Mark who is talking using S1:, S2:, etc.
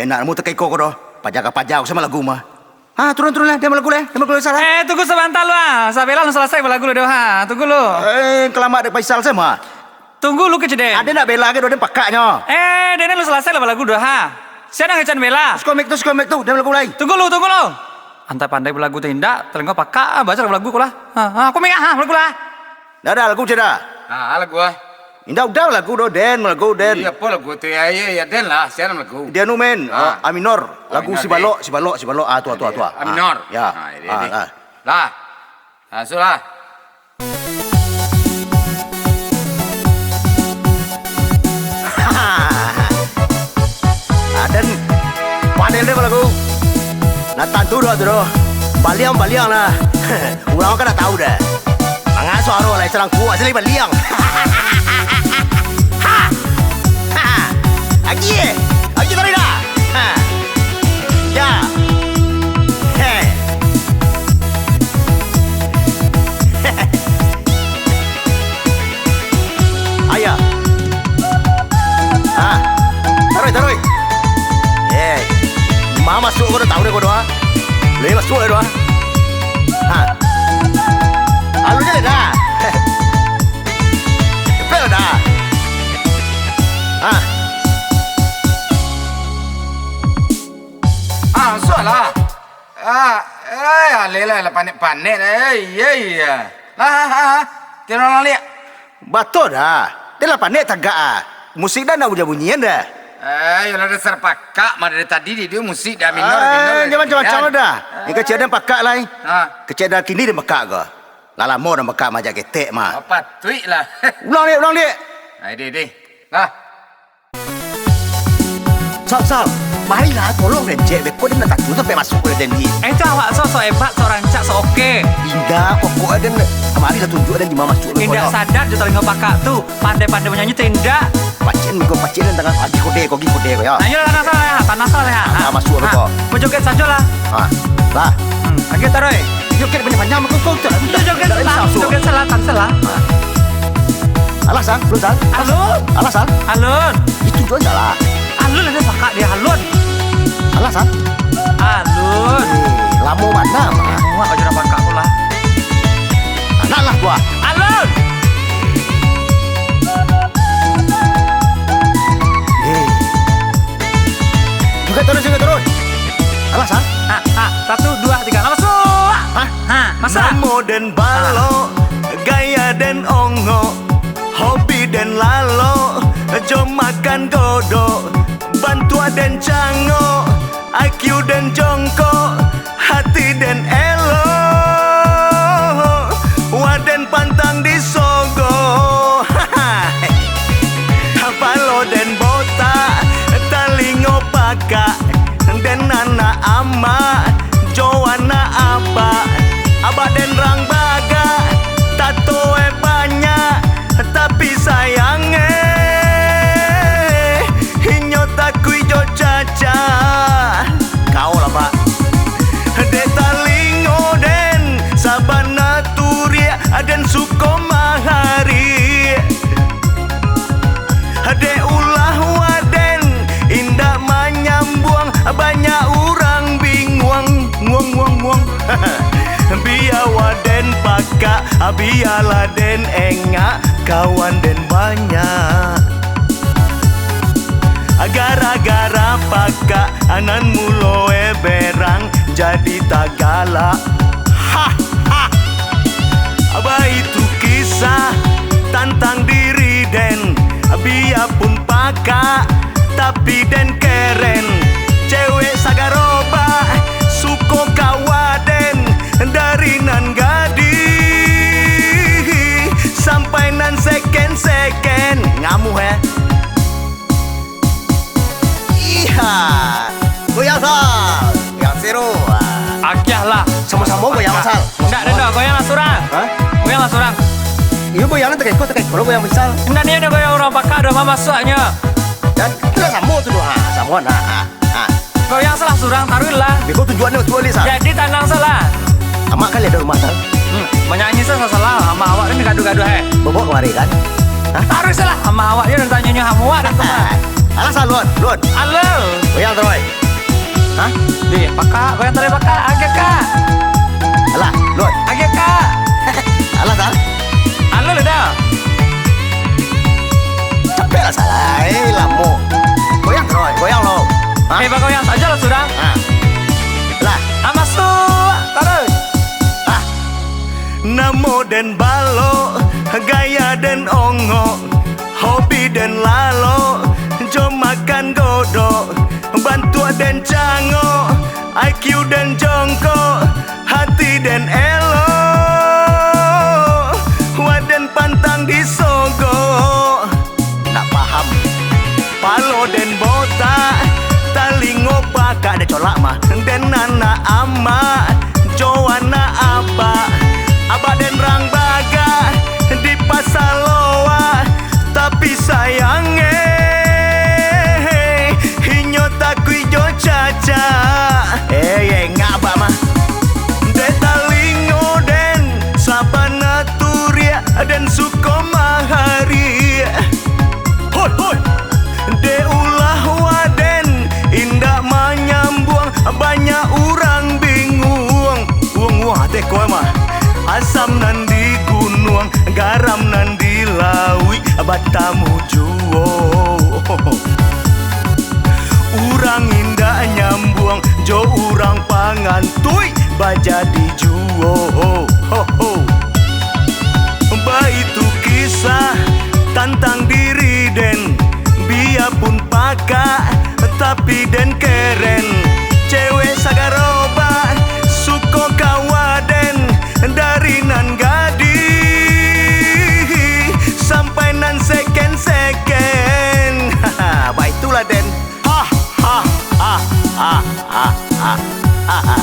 S1: enak mu tekai kau doh. Pajak sama lagu mah. Turun lah, dia lagu salah.
S2: Tunggu sebentar lu Sampai lu selesai lagu lu dah Tunggu lu.
S1: Kelamak dek Faisal sama.
S2: Tunggu lu keceden.
S1: Ada nak bela ke doden pakaknya.
S2: Dene lu selesai lagu dah Siapa ngecan bela?
S1: Skomek tu, dia lagu lain.
S2: Tunggu lu. Anta pandai berlagu tindak, telinga pakak baca lagu ku lah. Aku mengah lagu lah.
S1: Dah lagu ceda.
S3: Lagu
S1: Indah udah lagu doden, lagu den.
S3: Iya apa lagu tu ya den lah, siapa lagu?
S1: Dia nu men, Aminor, lagu si balok. Tua.
S3: Aminor.
S1: Ya.
S3: Lah. Sulah.
S1: Dan panen deh lagu. Nah tantu doh. Baliang lah. Orang kan dah tahu dah. Mangan suara lah serang kuat sekali baliang. Lagi tadi dah. Ya. Ayah. Taruh. Mama masuk kau dah tahu deh kau doa. Leh masuk lah doa. Alunya dah. Cepet dah.
S3: Masuk lah. Lela panik. Iya. Lah. Tiada orang lihat.
S1: Betul dah. Dia lah panik tagak musik dah nak bunyian dah.
S3: Yalah dasar pakak mah dari tadi dia musik dah minor.
S1: Jangan macam dah. Ini kecedaan pakak lah. Kecedaan kini dia pakak ke. Lama dah pakak macam ketek mah.
S3: Apa tuik lah.
S1: Ulang dia.
S3: Deh. Lah.
S1: Sal. Marilah tolong rencet beko dia nak tak tutup sampai masuk ke den ni.
S2: Itu awak so hebat, so rancak, so oke.
S1: Indah pokok ada marilah tunjuk dan di mana masuk.
S2: Indah sadar di telinga pakak tu pandai-pandai menyanyi tindak.
S1: Pacen dan tengah hati kode ya.
S2: Ayo tanah salah ya.
S1: Masuk kau.
S2: Menjoget saja lah.
S1: Lah.
S2: Lagi taruh.
S1: Joget panjang kau tu.
S2: Joget salah.
S1: Alasan, belum sal. Alasan.
S2: Alun.
S1: Itu juga salah.
S2: Alun ada pakak dia alun.
S1: Alasan.
S2: Alun.
S1: Lamo mana mah?
S2: Muak aja pakak pula.
S1: Anak lah gua.
S2: Alun.
S1: Juga terus. Alasan?
S2: 1, 2, 3, masuk. Masa?
S1: Namo dan balo, gaya dan ongo, hobi dan lalo, jom makan godok, bantua dan cango, IQ dan jongkok, hati dan elo, waden pantang disogo, balo dan botak, talingo pakak, dan anak ama, jowana abah dan rang baga, tatoe banyak, tapi sayangnya hinyo takui jo caca. Kau lah pak. Detalingo den sabana turia dan suko mahari. De ulah waden indah menyambung banyak orang bingung nguang. Biar waden pakak, biarlah den engak, kawan den banyak. Gara-gara pakak, anan muloe berang, jadi tak galak. Abah itu kisah, tantang diri den, biarpun pakak, tapi den keren. Cewek sagaroba, suko kawaden, dari nan gadi sampai nan seken ngamu goyang sal yang seru
S2: Akyah lah.
S1: sama-sama goyang sal
S2: Enggak, goyang lah surang. Goyang lah surang.
S1: Iya goyang tekai kalau goyang misal
S2: Enggak dia ada goyang orang pakak dah masuknya.
S1: Dan kita sama tu sama
S2: Goyang salah surang taruhlah.
S1: Beko tujuannya untuk boleh sal.
S2: Jadi tanang salah.
S1: Amak kali ada rumah sal.
S2: Menyanyi salah sama awak ni gaduh-gaduh
S1: Bobok kemari kan.
S2: Taruh salah sama awak dia dan tanyanya sama awak dan teman.
S1: Alasan Lon.
S2: Alul.
S1: goyang terus.
S2: Hah? Di pakak, goyang tadi pakak, agak kak.
S1: Alah, Lord.
S2: Agak kak.
S1: Alah tak?
S2: Alo lu dah.
S1: Capek lah salah. Lamo. Goyang terus, goyang lo. Hah?
S2: Pak goyang saja lah sudah.
S1: Lah.
S2: Masuk. Taruh.
S1: Namo dan balo, gaya dan ongo, hobi dan lalo, jom makan godok, bantua dan cango, IQ dan jongko, hati dan elo, waden pantang disogo. Nak paham? Palo dan botak, talingo pakak ada colak mah, dan nana ama, jowana apa. Abah dan rang baga di pasar loa, tapi sayangnya hinyo takui jo caca. Ngabah mah de talingo den sabana turia dan sukomahari. Hoi hoi de ulah waden indah menyambung, banyak orang bingung. Uang hati kowe mah asam nan di gunung, garam nan di lawi, batamu juo. Urang indah nyambung, jo urang pangantui, baja di juo. Baitu kisah tantang diri den, biar pun pakak, tapi den keren. Cewek sagaroba, suko kawaden, dari nan gadi sampai nan seken. Baitulah den. Ha ha ha ha ha ha ha.